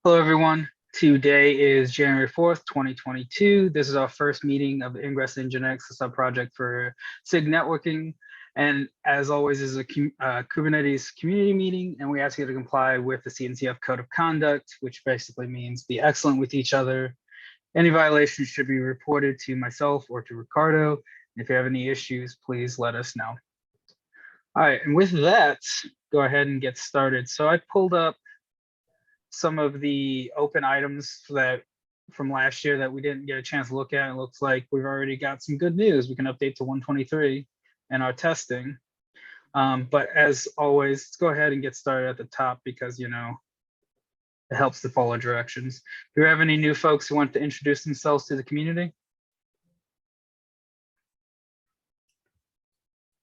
Hello, everyone. Today is January 4th, 2022. This is our first meeting of Ingress NGINX Subproject for SIG networking. And as always, this is a Kubernetes community meeting, and we ask you to comply with the CNCF Code of Conduct, which basically means be excellent with each other. Any violations should be reported to myself or to Ricardo. If you have any issues, please let us know. All right, and with that, go ahead and get started. So I pulled up some of the open items that from last year that we didn't get a chance to look at. It looks like we've already got some good news. We can update to 123 in our testing. But as always, let's go ahead and get started at the top because, you know, it helps to follow directions. Do you have any new folks who want to introduce themselves to the community?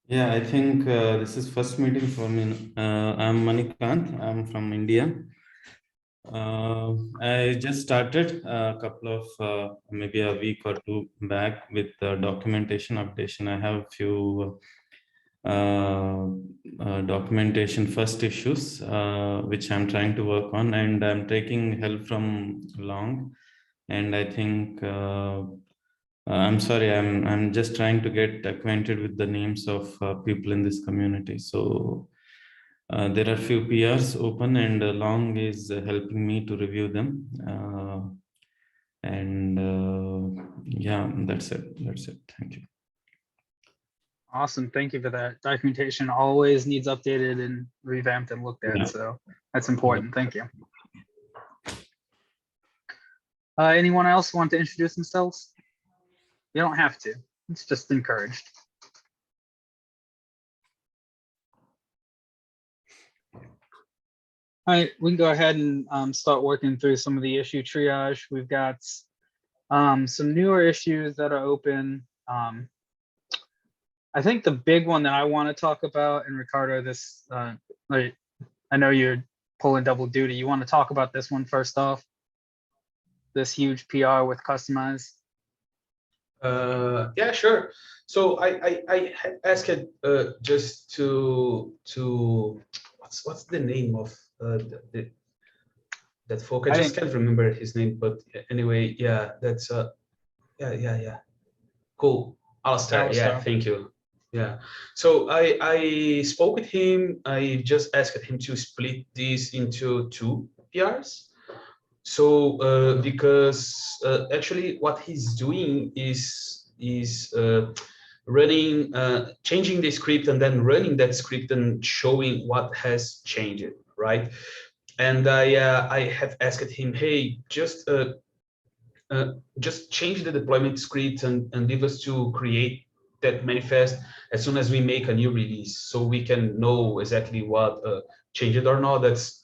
Yeah, I think this is first meeting for me. I'm Manikant. I'm from India. I just started a couple of maybe a week or two back with documentation updation. I have a few documentation first issues which I'm trying to work on, and I'm taking help from Long. And I think I'm sorry, I'm just trying to get acquainted with the names of people in this community. So there are few PRs open, and Long is helping me to review them. Yeah, that's it. Thank you. Awesome. Thank you for that. Documentation always needs updated and revamped and looked at. Yeah. So that's important. Yeah. Thank you. Anyone else want to introduce themselves? You don't have to. It's just encouraged. All right, we can go ahead and start working through some of the issue triage. We've got some newer issues that are open. I think the big one that I want to talk about, and Ricardo, this I know you're pulling double duty. You want to talk about this one first off? This huge PR with Kustomize. Yeah, sure. So I asked just to what's the name of that folk? I just can't remember his name, but anyway, yeah, that's yeah. Cool. Alistair. Yeah, thank you. Yeah. So I spoke with him. I just asked him to split this into two PRs. So because actually what he's doing is running, changing the script and then running that script and showing what has changed, right? And I have asked him, hey, just change the deployment script and leave us to create that manifest as soon as we make a new release, so we can know exactly what changed or not. That's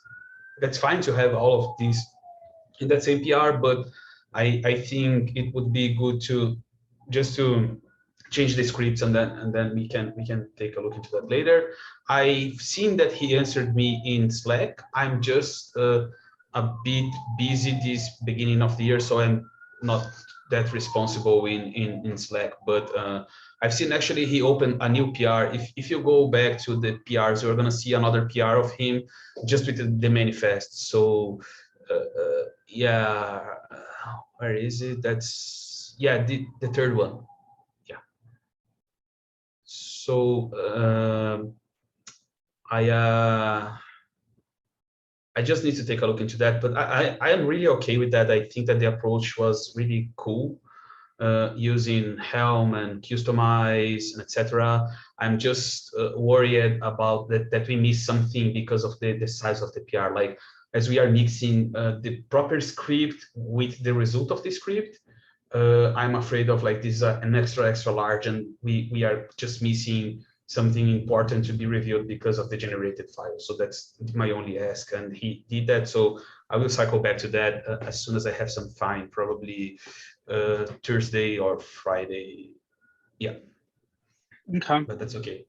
fine to have all of these in that same PR, but I think it would be good to just to change the scripts and then we can take a look into that later. I've seen that he answered me in Slack. I'm just a bit busy this beginning of the year, so I'm not that responsible in Slack, but I've seen actually he opened a new PR. If you go back to the PRs, you're gonna see another PR of him just with the manifest. So yeah, where is it? That's, yeah, the third one. Yeah. So I just need to take a look into that, but I am really okay with that. I think that the approach was really cool, using Helm and Kustomize and etc. I'm just worried about that we miss something because of the size of the PR. Like, as we are mixing the proper script with the result of the script, I'm afraid of like this is an extra large, and we are just missing something important to be reviewed because of the generated file. So that's my only ask, and he did that. So I will cycle back to that as soon as I have some time, probably Thursday or Friday. Yeah. Okay. But that's okay.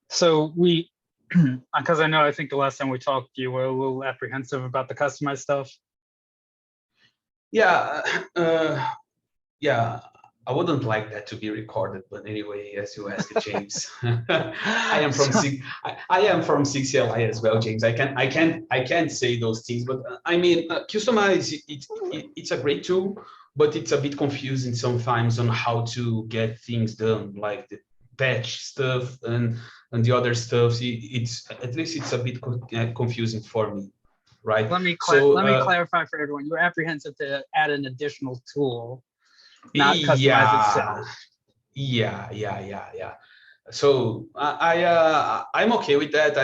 So we, because I think the last time we talked, you were a little apprehensive about the customized stuff. Yeah. Yeah. I wouldn't like that to be recorded, but anyway, as you asked, James, I am from I am from 6CLI as well, James. I can't say those things, but I mean, Customize it's a great tool, but it's a bit confusing sometimes on how to get things done, like the patch stuff and the other stuff. It's at least it's a bit confusing for me, right? Let me So clarify for everyone. You're apprehensive to add an additional tool, not customize itself. Yeah. So I'm okay with that.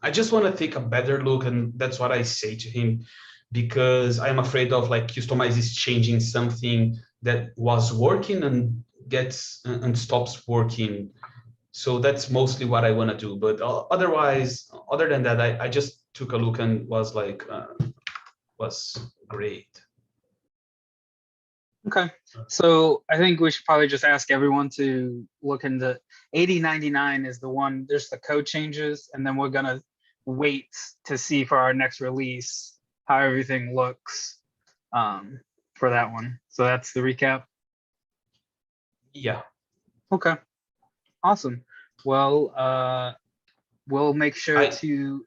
I just want to take a better look, and that's what I say to him, because I'm afraid of like Customize is changing something that was working and gets and stops working. So that's mostly what I want to do. But otherwise, other than that, I just took a look and was like, was great. Okay, so I think we should probably just ask everyone to look into 8099 is the one, there's the code changes, and then we're gonna wait to see for our next release how everything looks for that one. So that's the recap. Yeah. Okay, awesome. Well, we'll make sure to.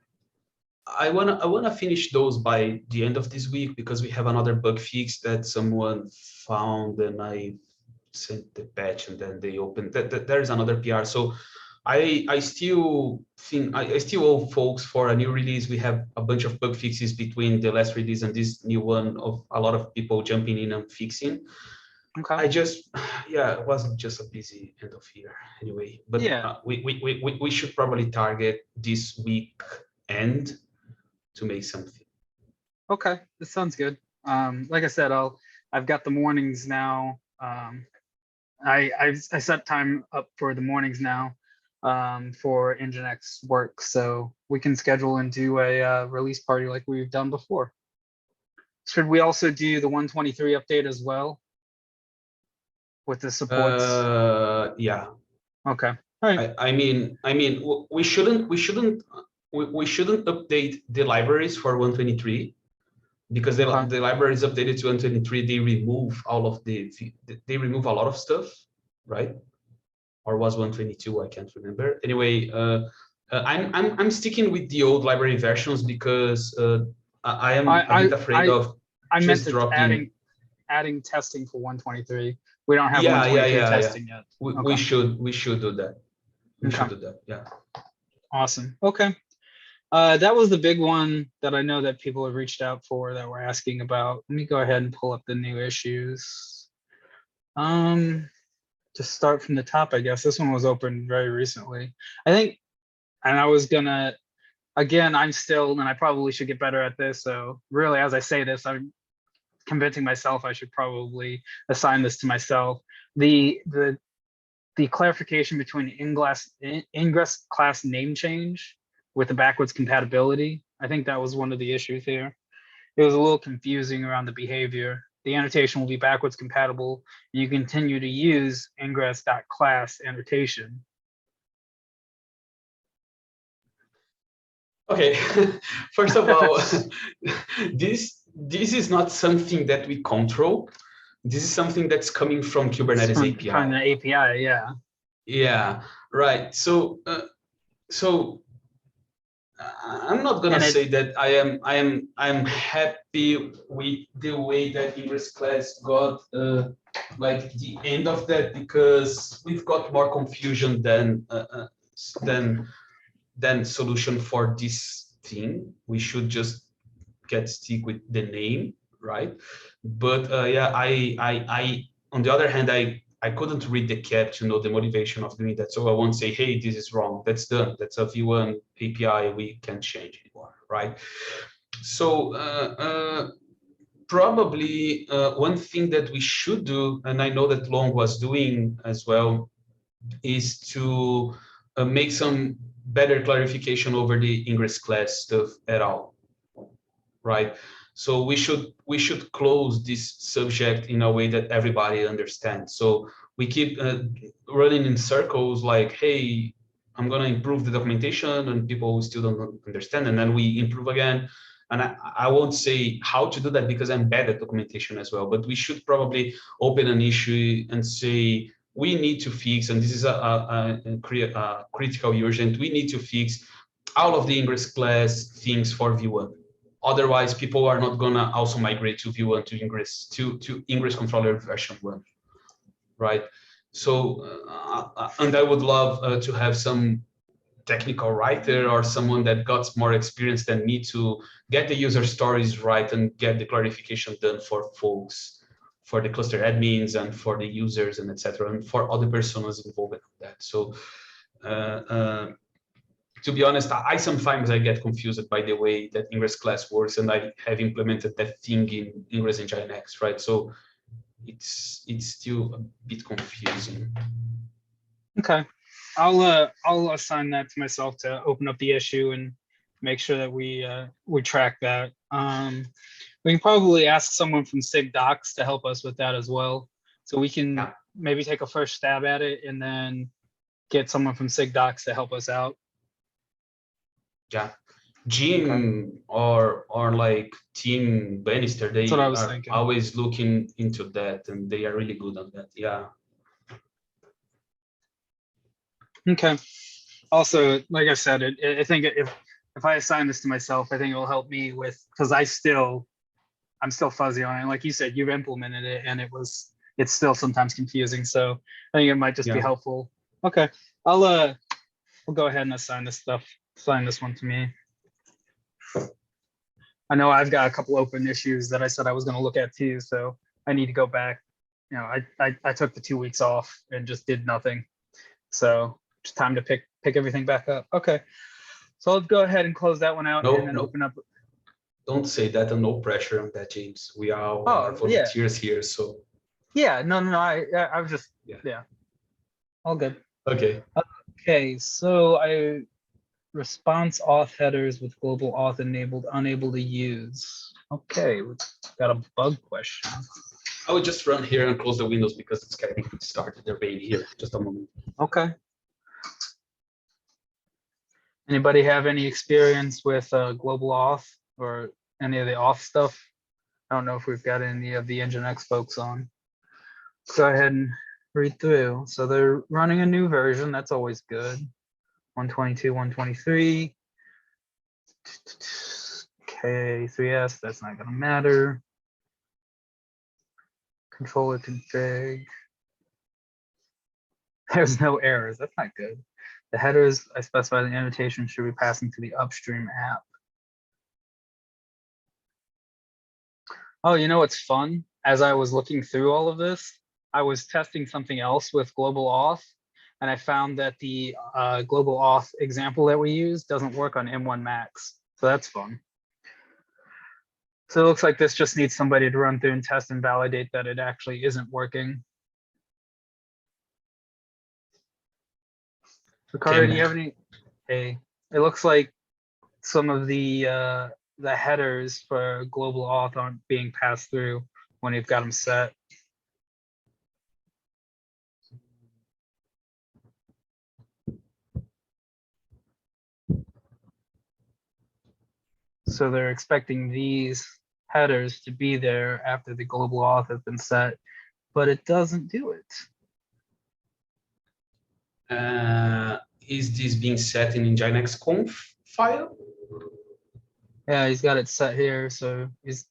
I wanna finish those by the end of this week, because we have another bug fix that someone found, and I sent the patch, and then they opened that. There's another PR. So I still think I still owe folks for a new release. We have a bunch of bug fixes between the last release and this new one, of a lot of people jumping in and fixing. Okay. I just, yeah, it wasn't just a busy end of year anyway. But yeah, we should probably target this week end to make something. Okay, this sounds good. Like I said, I've got the mornings now. I set time up for the mornings now for NGINX work, so we can schedule and do a release party like we've done before. Should we also do the 123 update as well with the supports? Yeah. Okay. All right. I mean, we shouldn't update the libraries for 123, because the library is updated to 123. They remove all of they remove a lot of stuff, right? Or was 122? I can't remember. Anyway, I'm sticking with the old library versions, because I am a bit afraid of just dropping. Adding testing for 123. We don't have 123 testing yet. We should do that. We should do that. Yeah. Awesome. Okay. That was the big one that I know that people have reached out for, that we're asking about. Let me go ahead and pull up the new issues. Just start from the top, I guess. This one was opened very recently, I think. And I was gonna, again, I'm still, and I probably should get better at this. So really, as I say this, I'm convincing myself I should probably assign this to myself. The clarification between Ingress class name change with the backwards compatibility. I think that was one of the issues here. It was a little confusing around the behavior. The annotation will be backwards compatible, and you continue to use ingress.class annotation. Okay, first of all, this is not something that we control. This is something that's coming from Kubernetes API. From the API, yeah. Yeah, right. So I'm not gonna say that I'm happy with the way that Ingress class got like the end of that, because we've got more confusion than solution for this thing. We should just stick with the name, right? But yeah, I on the other hand, I couldn't read the CAP to know the motivation of doing that. So I won't say, hey, this is wrong. That's done. That's a V1 API. We can't change anymore, right? So probably one thing that we should do, and I know that Long was doing as well, is to make some better clarification over the Ingress class stuff at all, right? So we should close this subject in a way that everybody understands. So we keep running in circles, like, hey, I'm gonna improve the documentation, and people still don't understand, and then we improve again. And I won't say how to do that because I'm bad at documentation as well, but we should probably open an issue and say, we need to fix, and this is a critical urgent, we need to fix all of the Ingress class things for V1. Otherwise, people are not gonna also migrate to V1 to Ingress, to Ingress controller version 1, right? So, and I would love to have some technical writer or someone that got more experience than me to get the user stories right and get the clarification done for folks, for the cluster admins and for the users and etc. and for other personas involved in that. So to be honest, I sometimes get confused by the way that Ingress class works, and I have implemented that thing in Ingress NGINX, right? So it's still a bit confusing. Okay. I'll assign that to myself to open up the issue and make sure that we track that. We can probably ask someone from SIG Docs to help us with that as well. So we can maybe take a first stab at it and then get someone from SIG Docs to help us out. Yeah, Jim or like Team Bannister, they are always looking into that, and they are really good on that. Yeah. Okay. Also, like I said, I think if I assign this to myself, I think it will help me with, because I'm still fuzzy on it. Like you said, you've implemented it, and it's still sometimes confusing. So I think it might just be helpful. Okay, I'll go ahead and assign this one to me. I know I've got a couple open issues that I said I was going to look at too, so I need to go back. You know, I took the 2 weeks off and just did nothing. So it's time to pick everything back up. Okay, so I'll go ahead and close that one out and then open up. Don't say that, and no pressure on that, James. We are volunteers here, so. Yeah, no. I was just all good. Okay. Okay, so response auth headers with global auth enabled, unable to use. Okay, we've got a bug question. I would just run here and close the windows because it's getting started. They're being here. Just a moment. Okay. Anybody have any experience with global auth or any of the auth stuff? I don't know if we've got any of the NGINX folks on. Go ahead and read through. So they're running a new version. That's always good. 122, 123. K3S, that's not going to matter. Controller config. There's no errors. That's not good. The headers I specify the annotation should be passing to the upstream app. Oh, you know what's fun? As I was looking through all of this, I was testing something else with global auth, and I found that the global auth example that we use doesn't work on M1 Max. So that's fun. So it looks like this just needs somebody to run through and test and validate that it actually isn't working. Ricardo, do you have any? Hey, it looks like some of the headers for global auth aren't being passed through when you've got them set. So they're expecting these headers to be there after the global auth has been set, but it doesn't do it. Is this being set in NGINX conf file? Yeah, he's got it set here. So he's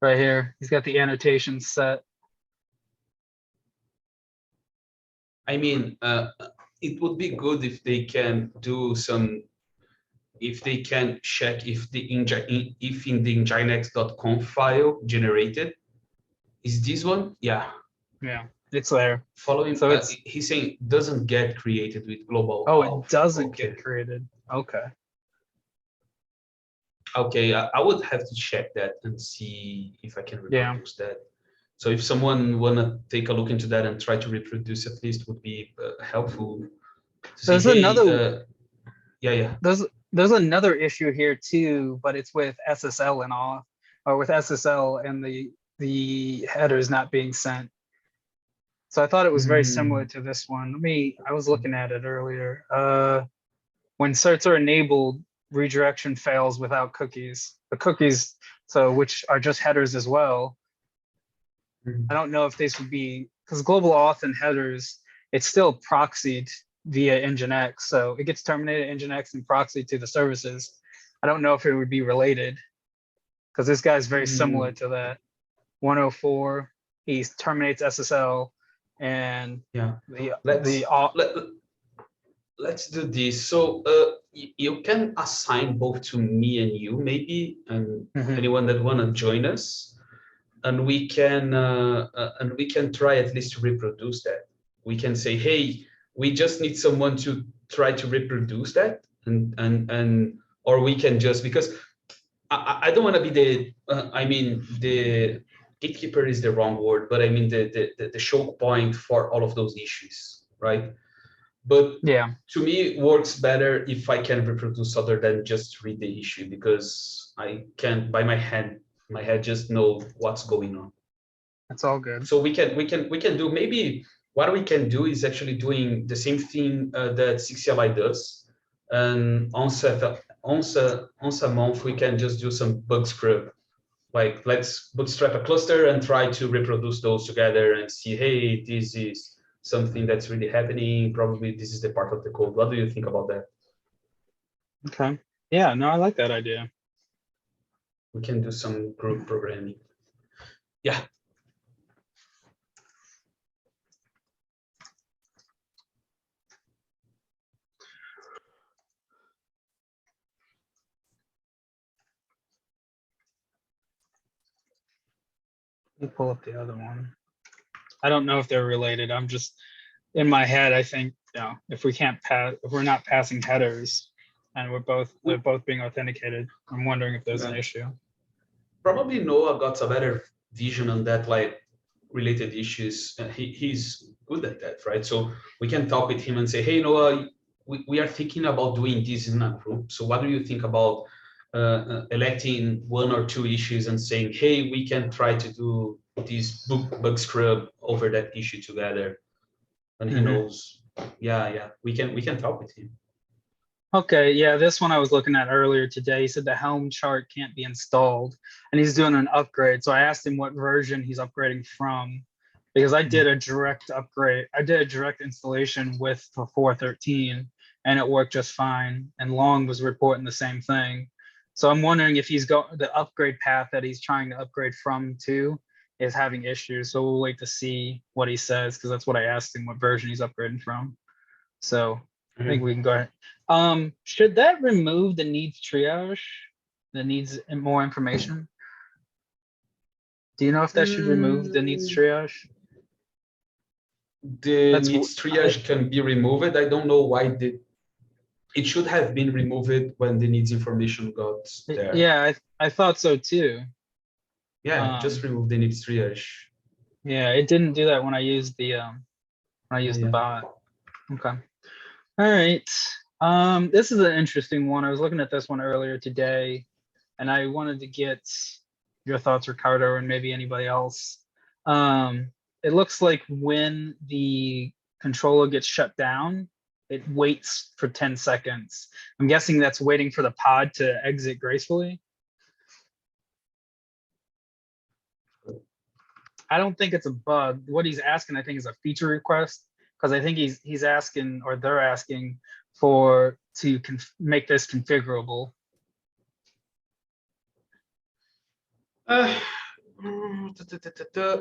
right here. He's got the annotations set. I mean, it would be good if they can do some, if they can check if in the NGINX.conf file generated. Is this one? Yeah. Yeah, it's there. Following, so he's saying doesn't get created with global. Oh, it doesn't get created. Okay. Okay, I would have to check that and see if I can reproduce that. So if someone wanna take a look into that and try to reproduce at least, would be helpful. There's another. Yeah. There's another issue here too, but it's with SSL and auth, or with SSL and the headers not being sent. So I thought it was very similar to this one. I was looking at it earlier. When certs are enabled, redirection fails without cookies. The cookies, so which are just headers as well. I don't know if this would be, because global auth and headers, it's still proxied via NGINX. So it gets terminated in NGINX and proxied to the services. I don't know if it would be related, because this guy's very similar to that. 104, he terminates SSL, and Yeah, the let's do this. So you can assign both to me and you, maybe, and anyone that wanna join us, and we can try at least to reproduce that. We can say, hey, we just need someone to try to reproduce that, and or we can just, because I don't want to be the I mean, the gatekeeper is the wrong word, but I mean the choke point for all of those issues, right? But yeah, to me, it works better if I can reproduce other than just read the issue, because I can, by my head just know what's going on. that's all good. So we can do, maybe what we can do is actually doing the same thing that CCLI does, and once a month we can just do some bug scrub. Like, let's bootstrap a cluster and try to reproduce those together and see, hey, this is something that's really happening. Probably this is the part of the code. What do you think about that? Okay. Yeah, no, I like that idea. We can do some group programming. Yeah. Let me pull up the other one. I don't know if they're related. I'm just, in my head, I think, you know, if we're not passing headers and they're both being authenticated, I'm wondering if there's an issue. Probably Noah got a better vision on that, like related issues. He's good at that, right? So we can talk with him and say, hey, Noah, we are thinking about doing this in a group. So what do you think about electing one or two issues and saying, hey, we can try to do this bug scrub over that issue together? And he knows. Yeah, we can talk with him. Okay, yeah, this one I was looking at earlier today. He said the Helm chart can't be installed and he's doing an upgrade. So I asked him what version he's upgrading from, because I did a direct upgrade. I did a direct installation with the 4.13 and it worked just fine. And Long was reporting the same thing. So I'm wondering if the upgrade path that he's trying to upgrade from to is having issues. So we'll wait to see what he says, because that's what I asked him, what version he's upgrading from. So I think we can go ahead. Should that remove the needs triage, the needs more information? Do you know if that should remove the needs triage? The needs triage can be removed. I don't know why it should have been removed when the needs information got there. Yeah, I thought so too. Yeah, just remove the needs triage. Yeah, it didn't do that when I used the the bot. Okay. All right. This is an interesting one. I was looking at this one earlier today, and I wanted to get your thoughts, Ricardo, and maybe anybody else. It looks like when the controller gets shut down, it waits for 10 seconds. I'm guessing that's waiting for the pod to exit gracefully. I don't think it's a bug. What he's asking, I think, is a feature request, because I think he's asking, or they're asking to make this configurable.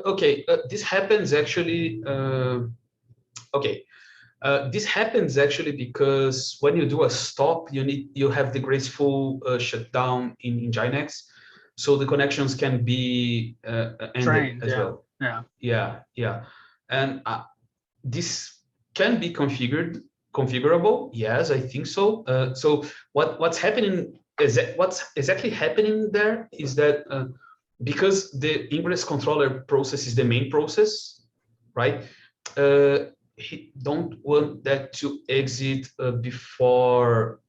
Okay, this happens actually. This happens actually because when you do a stop, you have the graceful shutdown in NGINX, so the connections can be ended as well. Yeah, and this can be configurable. Yes, I think so. So what's happening is that what's exactly happening there is that because the Ingress controller process is the main process, right? He don't want that to exit before.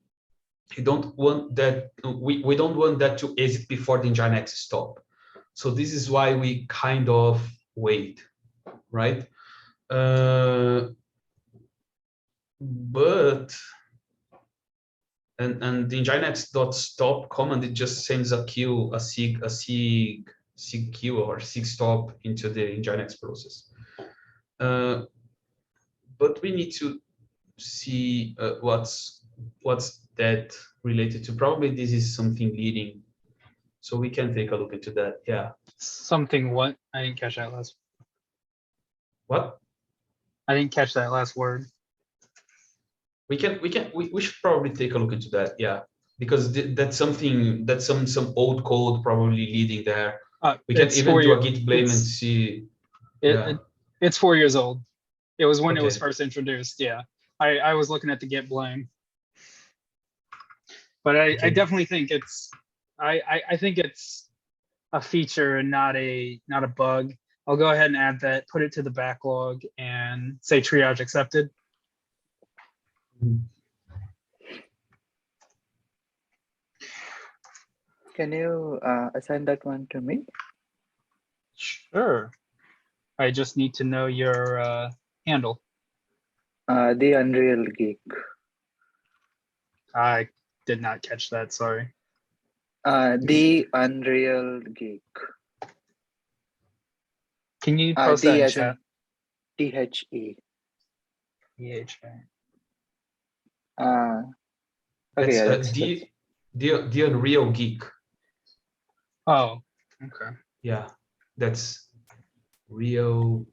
He don't want that. We don't want that to exit before the NGINX stop. So this is why we kind of wait, right? But And the nginx.stop command, it just sends a queue, a SIG queue or SIG stop into the nginx process. But we need to see what's that related to. Probably this is something leading, so we can take a look into that. Yeah. Something what? I didn't catch that last. What? I didn't catch that last word. We should probably take a look into that. Yeah, because that's something, that's some old code probably leading there. We can even do a git blame and see. It's 4 years old. It was when it was Okay. first introduced. Yeah, I was looking at the git blame, but I definitely think it's I think it's a feature and not a bug. I'll go ahead and add that, put it to the backlog, and say triage accepted. Can you assign that one to me? Sure. I just need to know your handle. The Unreal Geek. I did not catch that, sorry. The Unreal Geek. Can you post that in as in chat? THE. EHA. Okay, yeah, That's the Unreal Geek. Oh, okay. Yeah, that's real.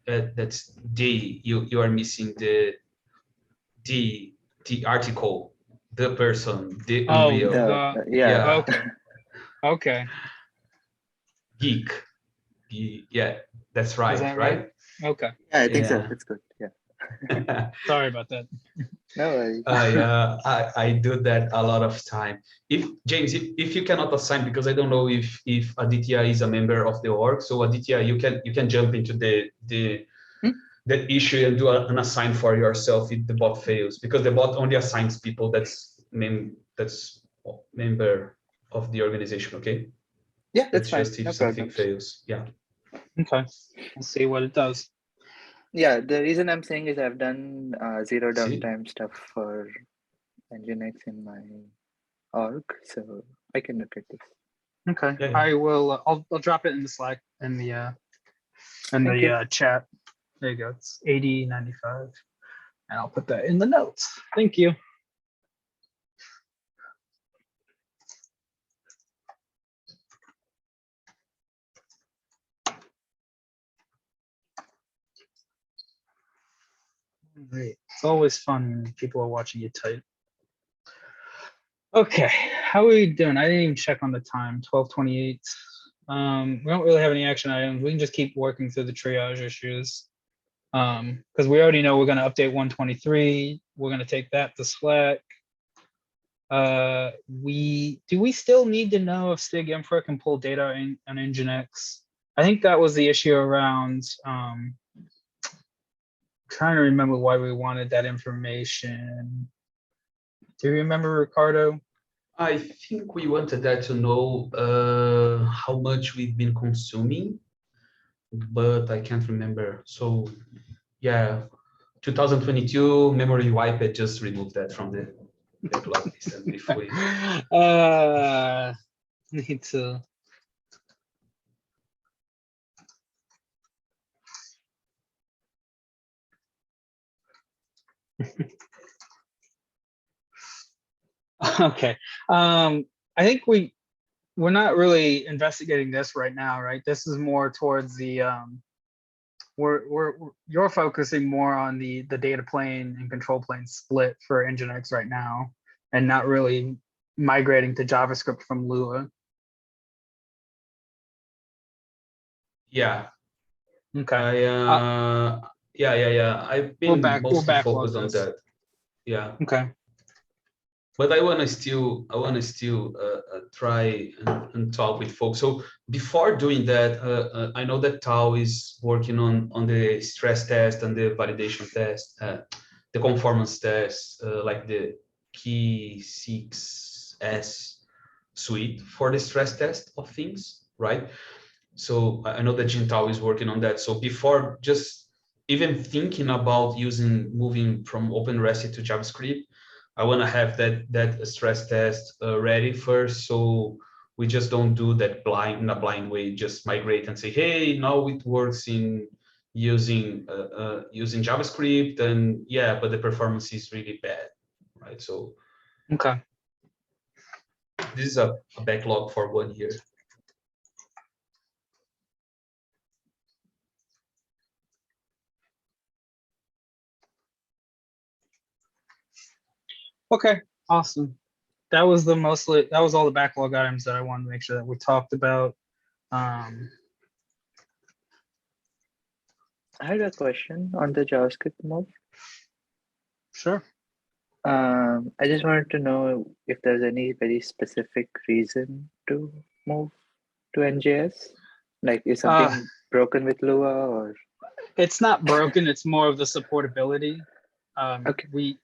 That's the, you are missing the article, the person, the Unreal. Yeah. Okay. Okay. Geek. Yeah, that's right. Is that right? Okay. Yeah, I think so. Yeah. It's good. Yeah. Sorry about that. No worries. I do that a lot of time. James, if you cannot assign, because I don't know if Aditya is a member of the org, so Aditya, you can jump into the issue and do an assign for yourself if the bot fails, because the bot only assigns people that's member of the organization. Okay. Yeah, that's fine. just if No something problems. fails. Yeah. Okay. We'll see what it does. Yeah, the reason I'm saying is I've done zero See? downtime stuff for NGINX in my org, so I can look at this. Okay. Yeah. I will. I'll drop it in the Slack in the Thank you. chat. There you go. It's 8095, and I'll put that in the notes. Thank you. Great. It's always fun when people are watching you type. Okay, how are we doing? I didn't even check on the time. 12:28. We don't really have any action items. We can just keep working through the triage issues. Because we already know we're going to update 123. We're going to take that to Slack. Do we still need to know if SIG infra can pull data on NGINX? I think that was the issue around trying to remember why we wanted that information. Do you remember, Ricardo? I think we wanted that to know how much we've been consuming, but I can't remember. So yeah, 2022 memory wipe, it just removed that from the backlog list. And if we need to. Okay. I think we're not really investigating this right now, right? This is more towards the you're focusing more on the data plane and control plane split for NGINX right now, and not really migrating to JavaScript from Lua. Yeah. Okay. Yeah. I've been mostly focused on that. Yeah. Okay. But I want to still try and talk with folks. So before doing that, I know that Tao is working on the stress test and the validation test, the conformance test, like the Key 6S suite for the stress test of things, right? So I know that Jintao is working on that. So before just even thinking about moving from OpenREST to JavaScript, I want to have that stress test ready first, so we just don't do that in a blind way. Just migrate and say, hey, now it works in using JavaScript, and yeah, but the performance is really bad, right? So Okay. this is a backlog for 1 year. Okay, awesome. That was all the backlog items that I wanted to make sure that we talked about. I had a question on the JavaScript move. Sure. I just wanted to know if there's any very specific reason to move to NGS. Like, is something broken with Lua, or? It's not broken. It's more of the supportability. Okay.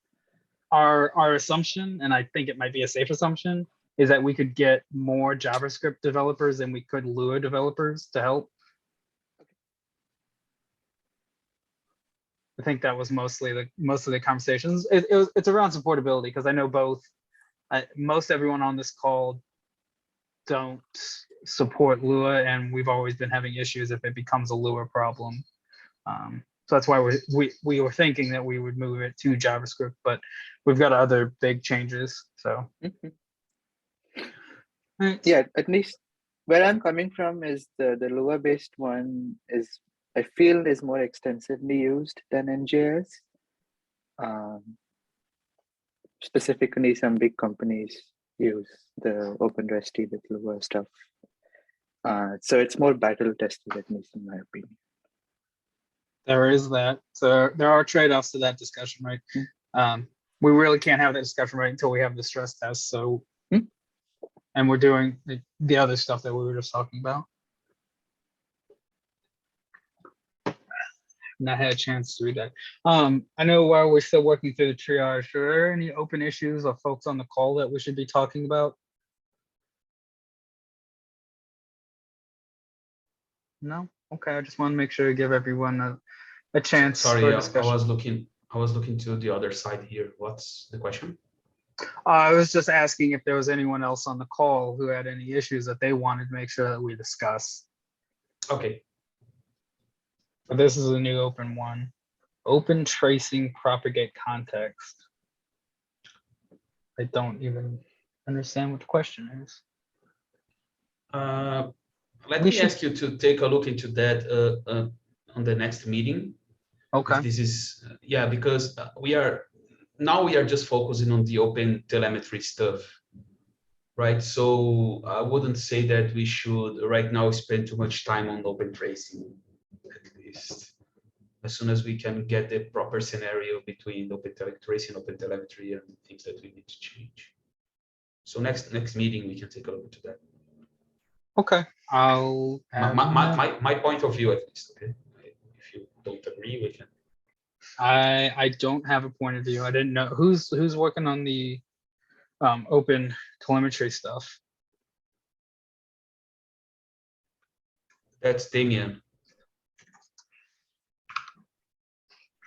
Our assumption, and I think it might be a safe assumption, is that we could get more JavaScript developers than we could Lua developers to help. I think that was mostly the conversations. It's around supportability, because I know most everyone on this call don't support Lua, and we've always been having issues if it becomes a Lua problem. So that's why we were thinking that we would move it to JavaScript, but we've got other big changes. So Yeah, at least where I'm coming from is the Lua based one is, I feel, is more extensively used than NGS. Specifically, some big companies use the OpenResty with Lua stuff. So it's more battle tested, at least in my opinion. there is that. So there are trade-offs to that discussion, right? We really can't have that discussion right until we have the stress test. So, and we're doing the other stuff that we were just talking about. And I had a chance to read that. I know while we're still working through the triage, are there any open issues or folks on the call that we should be talking about? No? Okay, I just want to make sure to give everyone a chance. Sorry, for I discussion. was looking to the other side here. What's the question? I was just asking if there was anyone else on the call who had any issues that they wanted to make sure that we discuss. Okay. But this is a new open one. Open tracing propagate context. I don't even understand what the question is. Let me ask you to take a look into that on the next meeting. Okay. This is because we are just focusing on the open telemetry stuff, right? So I wouldn't say that we should right now spend too much time on open tracing, at least. As soon as we can get the proper scenario between open tracing, open telemetry, and the things that we need to change. So next meeting we can take a look into that. Okay, I'll my point of view, at least. Okay, if you don't agree, we can. I don't have a point of view. I didn't know who's working on the open telemetry stuff. That's Damien.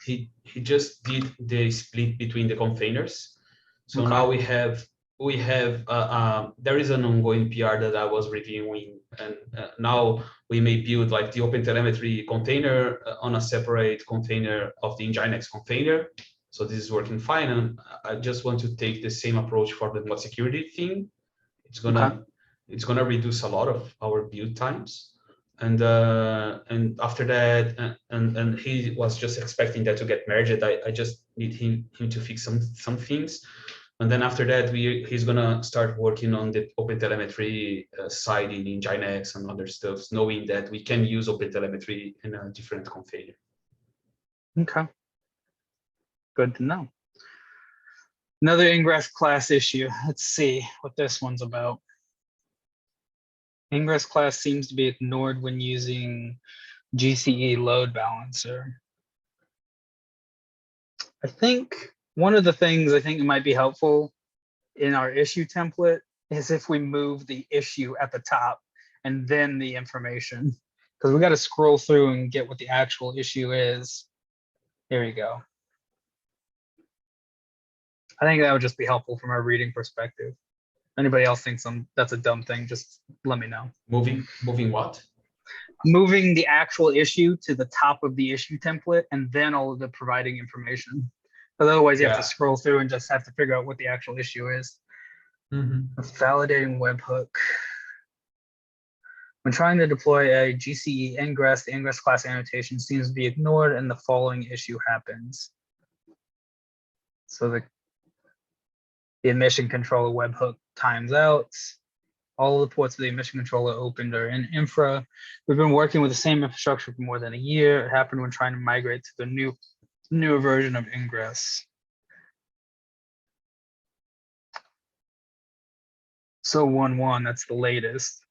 He just did the split between the containers. So Okay. now we have there is an ongoing PR that I was reviewing, and now we may build like the OpenTelemetry container on a separate container of the NGINX container. So this is working fine, and I just want to take the same approach for the mod security thing. It's gonna reduce a lot of our build times. And after that, and he was just expecting that to get merged. I just need him to fix some things, and then after that he's gonna start working on the OpenTelemetry side in NGINX and other stuff, knowing that we can use OpenTelemetry in a different container. Okay, good to know. Another Ingress class issue. Let's see what this one's about. Ingress class seems to be ignored when using GCE load balancer. I think one of the things I think might be helpful in our issue template is if we move the issue at the top and then the information, because we got to scroll through and get what the actual issue is. Here we go. I think that would just be helpful from a reading perspective. Anybody else thinks that's a dumb thing, just let me know. Moving what? Moving the actual issue to the top of the issue template and then all of the providing information. But otherwise you have to scroll through and just have to figure out what the actual issue is. Validating webhook. When trying to deploy a GCE ingress, the ingress class annotation seems to be ignored and the following issue happens. So the admission controller webhook times out. All of the ports of the admission controller opened are in infra. We've been working with the same infrastructure for more than a year. It happened when trying to migrate to the newer version of Ingress. So 1.1, that's the latest.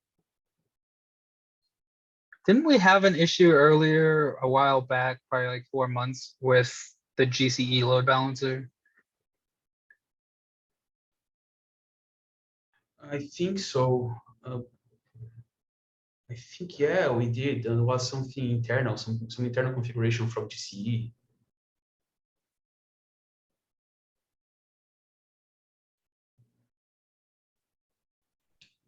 Didn't we have an issue earlier a while back, probably like 4 months, with the GCE load balancer? I think so. I think, yeah, we did. There was something internal, some internal configuration from GCE.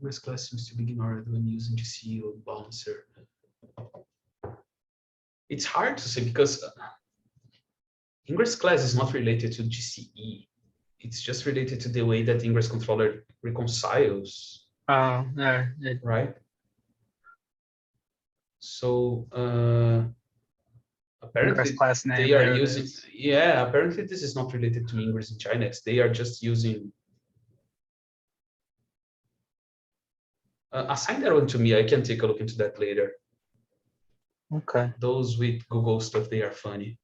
Ingress class seems to be ignored when using GCE load balancer. It's hard to say because Ingress class is not related to GCE. It's just related to the way that Ingress controller reconciles. Oh, right. So apparently class name, they are using. Yeah, apparently this is not related to Ingress NGINX. They are just using. Assign that one to me. I can take a look into that later. Okay. Those with Google stuff, they are funny.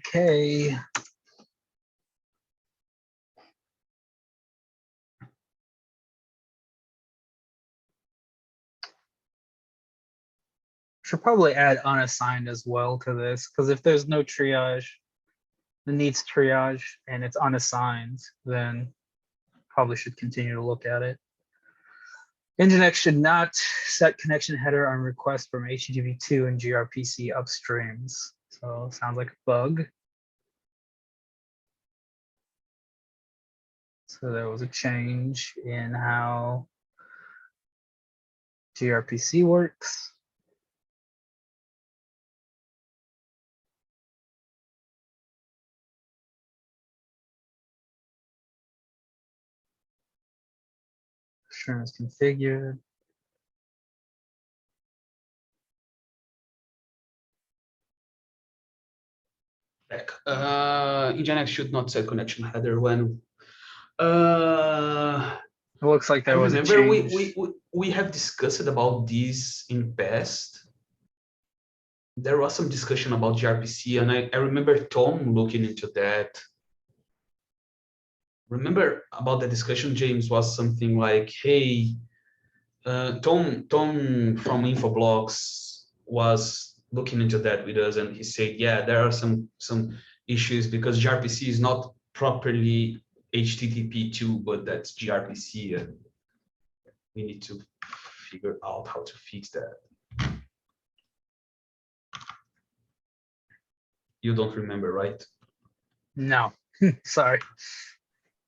Okay. Should probably add unassigned as well to this, because if there's no triage, it needs triage and it's unassigned, then probably should continue to look at it. NGINX should not set connection header on request from HTTP2 and gRPC upstreams. So sounds like a bug. So there was a change in how gRPC works. Stream is configured. NGINX should not set connection header when. It looks like there was a change. We have discussed about this in past. There was some discussion about gRPC, and I remember Tom looking into that. Remember about the discussion, James, was something like, hey, Tom from Infoblox was looking into that with us, and he said, yeah, there are some issues because gRPC is not properly HTTP2, but that's gRPC, and we need to figure out how to fix that. You don't remember, right? No, sorry.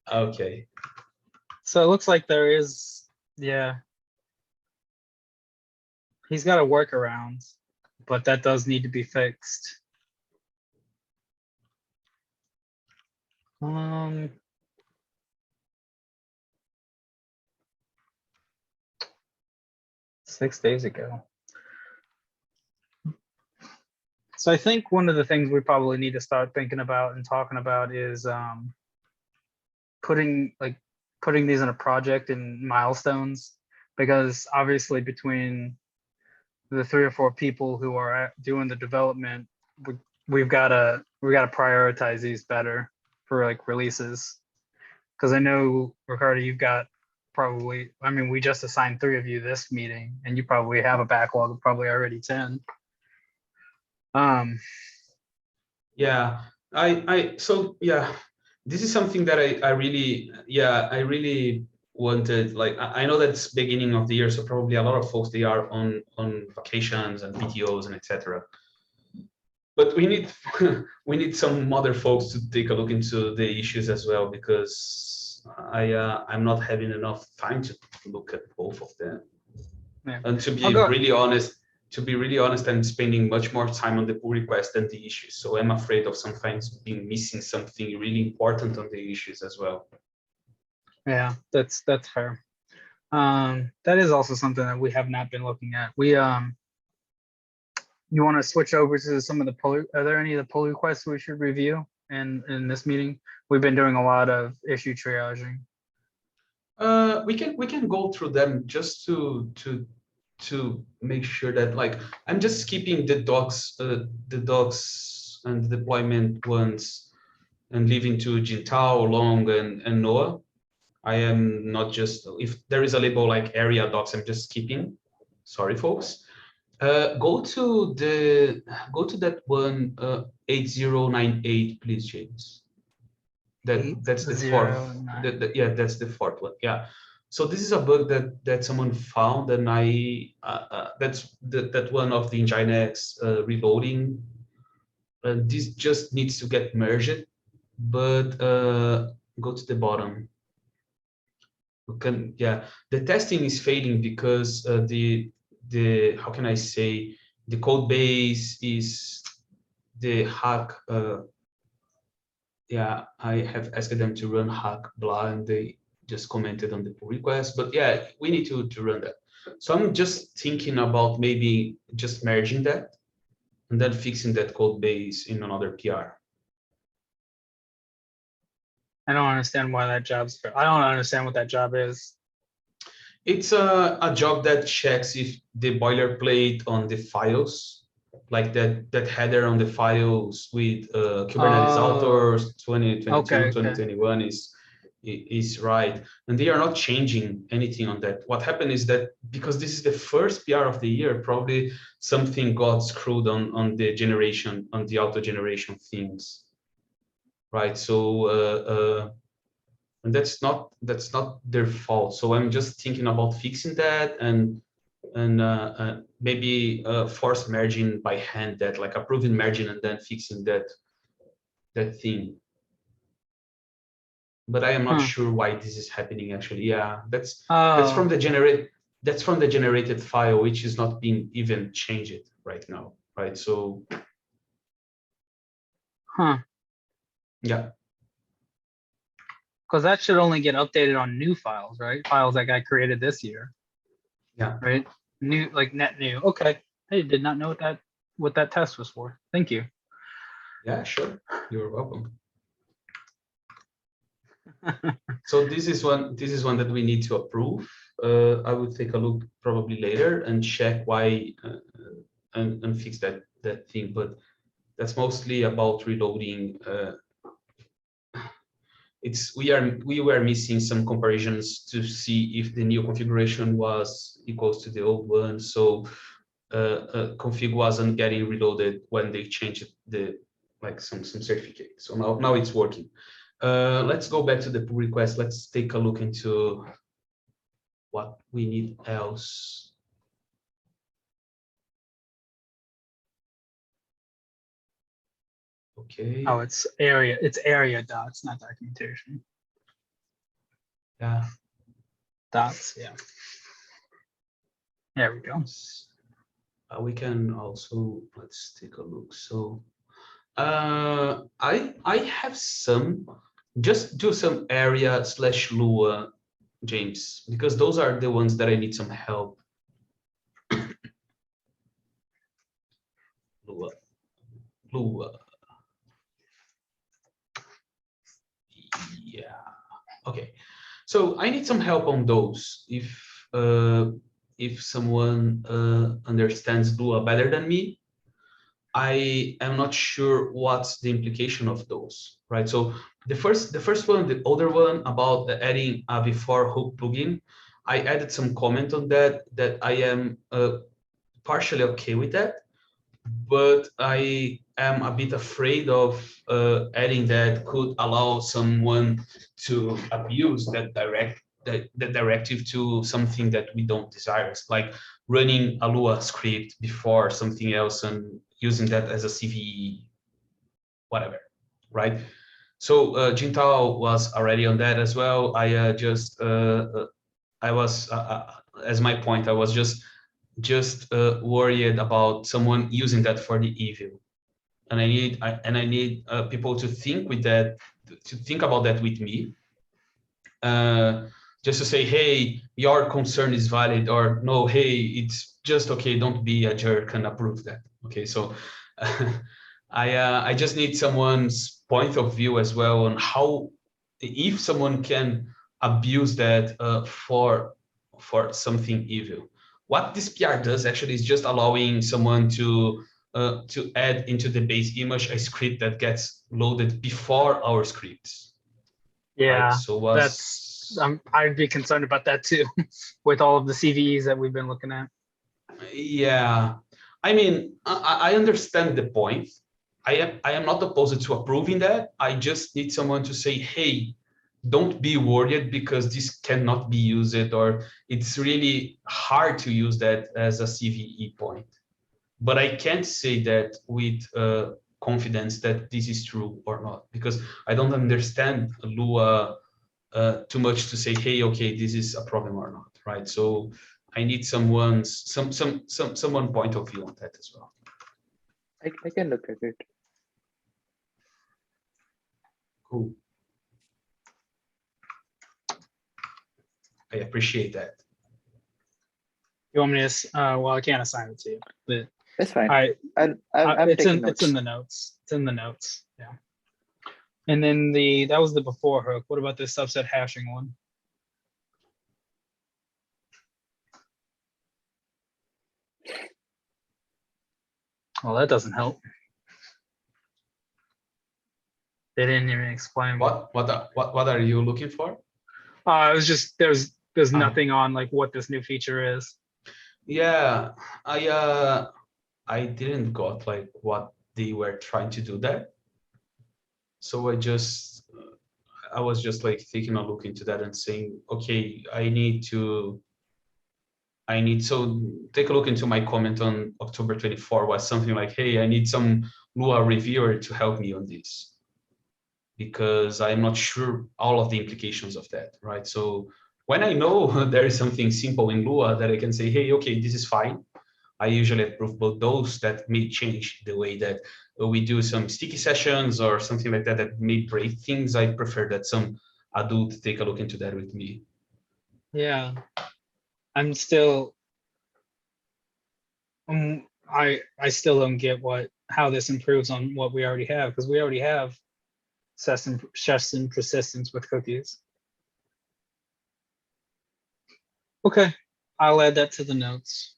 Okay. So it looks like there is, yeah. He's got a workaround, but that does need to be fixed. 6 days ago. So I think one of the things we probably need to start thinking about and talking about is putting these in a project and milestones, because obviously between the 3 or 4 people who are doing the development, we've got to prioritize these better for like releases. Because I know, Ricardo, you've got probably, I mean, we just assigned 3 of you this meeting, and you probably have a backlog of probably already 10. Yeah, so yeah, this is something that I really wanted, like, I know that's beginning of the year, so probably a lot of folks, they are on vacations and PTOs and etc. But we need we need some other folks to take a look into the issues as well, because I'm not having enough time to look at both of them. Yeah. And to be really honest, I'm spending much more time on the pull request than the issues. So I'm afraid of sometimes being missing something really important on the issues as well. Yeah, that's fair. That is also something that we have not been looking at. We you want to switch over to some of the pull? Are there any of the pull requests we should review in this meeting? We've been doing a lot of issue triaging. We can go through them just to make sure that, like, I'm just skipping the docs and the deployment ones and leaving to Jintao, Long, and Noah. I am not just, if there is a label like area docs, I'm just skipping. Sorry, folks. Go to that one 8098, please, James. That's the fourth. Yeah, that's the fourth one. Yeah. So this is a bug that someone found, and that's that one of the NGINX reloading. This just needs to get merged, but go to the bottom. Yeah, the testing is failing because the how can I say, the code base is the hack. Yeah, I have asked them to run hack blah, and they just commented on the pull request. But yeah, we need to run that. So I'm just thinking about maybe just merging that and then fixing that code base in another PR. I don't understand why that job's fair. I don't understand what that job is. It's a job that checks if the boilerplate on the files, like that header on the files with Kubernetes authors 2022, okay, 2021 is right. And they are not changing anything on that. What happened is that because this is the first PR of the year, probably something got screwed on the generation, on the auto generation things. Right. So and that's not their fault. So I'm just thinking about fixing that and maybe force merging by hand, that like approving merging and then fixing that thing. But I am not sure why this is happening actually. Yeah, that's from the generated file, which is not being even changed right now. Right. So yeah. Because that should only get updated on new files, right? Files that got created this year. Yeah. Right. New, like net new. Okay. I did not know what that test was for. Thank you. Yeah, sure. You're welcome. So this is one that we need to approve. I will take a look probably later and check why and fix that thing. But that's mostly about reloading. We were missing some comparisons to see if the new configuration was equals to the old one. So config wasn't getting reloaded when they changed some certificate. So now it's working. Let's go back to the pull request. Let's take a look into what we need else. Okay. Oh, it's area dots, not documentation. Yeah. Dots, yeah. There we go. We can also, let's take a look. So I have some, just do some area/Lua, James, because those are the ones that I need some help. Lua. Yeah. Okay. So I need some help on those. If someone understands Lua better than me, I am not sure what's the implication of those, right? So the first one, the older one about adding a before hook plugin, I added some comment on that I am partially okay with that, but I am a bit afraid of adding that could allow someone to abuse that the directive to something that we don't desire, like running a Lua script before something else and using that as a CVE, whatever, right? So Jintao was already on that as well. I was, as my point, I was just worried about someone using that for the evil, and I need people to think with that, to think about that with me, just to say, hey, your concern is valid, or no, hey, it's just okay, don't be a jerk and approve that. Okay, so I just need someone's point of view as well on how, if someone can abuse that for something evil. What this PR does actually is just allowing someone to add into the base image a script that gets loaded before our scripts. Yeah, right? So I'd be concerned about that too, with all of the CVEs that we've been looking at. Yeah, I mean, I understand the point. I am not opposed to approving that. I just need someone to say, hey, don't be worried because this cannot be used, or it's really hard to use that as a CVE point. But I can't say that with confidence that this is true or not, because I don't understand Lua too much to say, hey, okay, this is a problem or not, right? So I need someone point of view on that as well. I can look at it. Cool. I appreciate that. You want me to? Well, I can't assign it to you, but That's fine. I'm it's in the notes. It's in the notes. Yeah. And then that was the before hook. What about this subset hashing one? Well, that doesn't help. They didn't even explain What are you looking for? It was just there's nothing on like what this new feature is. Yeah, I didn't got like what they were trying to do there. So I was just like taking a look into that and saying, okay, so take a look into my comment on October 24 was something like, hey, I need some Lua reviewer to help me on this, because I'm not sure all of the implications of that, right? So when I know there is something simple in Lua that I can say, hey, okay, this is fine, I usually approve both those that may change the way that we do some sticky sessions or something like that that may break things. I prefer that some adult take a look into that with me. Yeah, I'm still. I still don't get how this improves on what we already have, because we already have session persistence with cookies. Okay, I'll add that to the notes.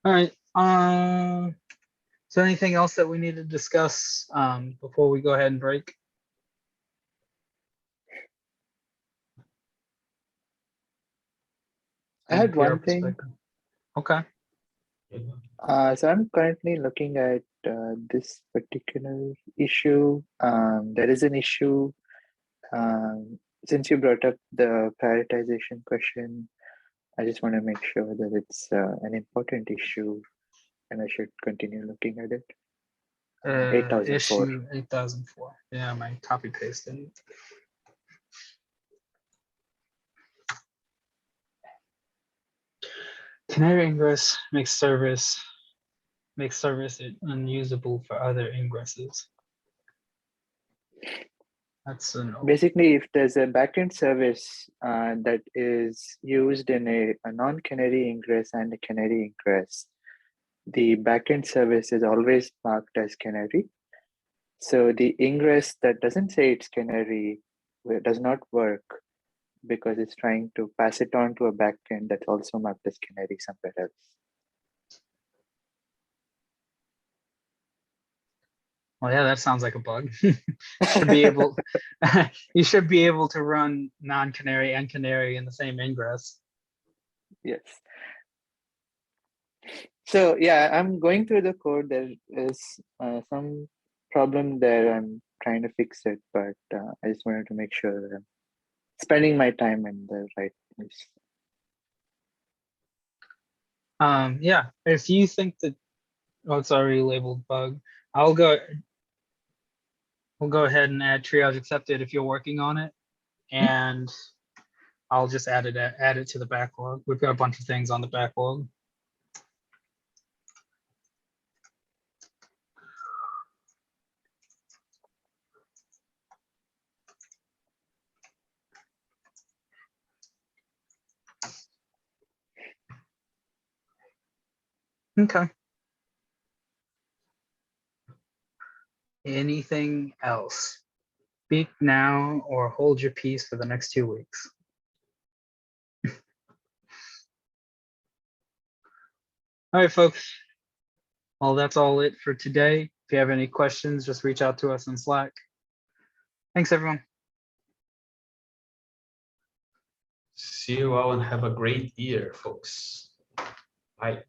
All right. Is there anything else that we need to discuss before we go ahead and break? I had one thing. Okay. So I'm currently looking at this particular issue. There is an issue. Since you brought up the prioritization question, I just want to make sure that it's an important issue and I should continue looking at it. 8004. Issue 8004. Yeah, my copy pasted. Canary ingress makes service it unusable for other ingresses. That's a no. Basically, if there's a backend service that is used in a non-canary ingress and a canary ingress, the backend service is always marked as canary. So the ingress that doesn't say it's canary does not work because it's trying to pass it on to a backend that's also marked as canary somewhere else. Well, yeah, that sounds like a bug. Should be able, you should be able to run non-canary and canary in the same ingress. Yes. So yeah, I'm going through the code. There is some problem there. I'm trying to fix it, but I just wanted to make sure that I'm spending my time in the right place. Yeah, if you think that it's already labeled bug, we'll go ahead and add triage accepted if you're working on it, and I'll just add it to the backlog. We've got a bunch of things on the backlog. Okay. Anything else? Speak now or hold your peace for the next 2 weeks. All right, folks. Well, that's all it for today. If you have any questions, just reach out to us in Slack. Thanks, everyone. See you all and have a great year, folks. Bye.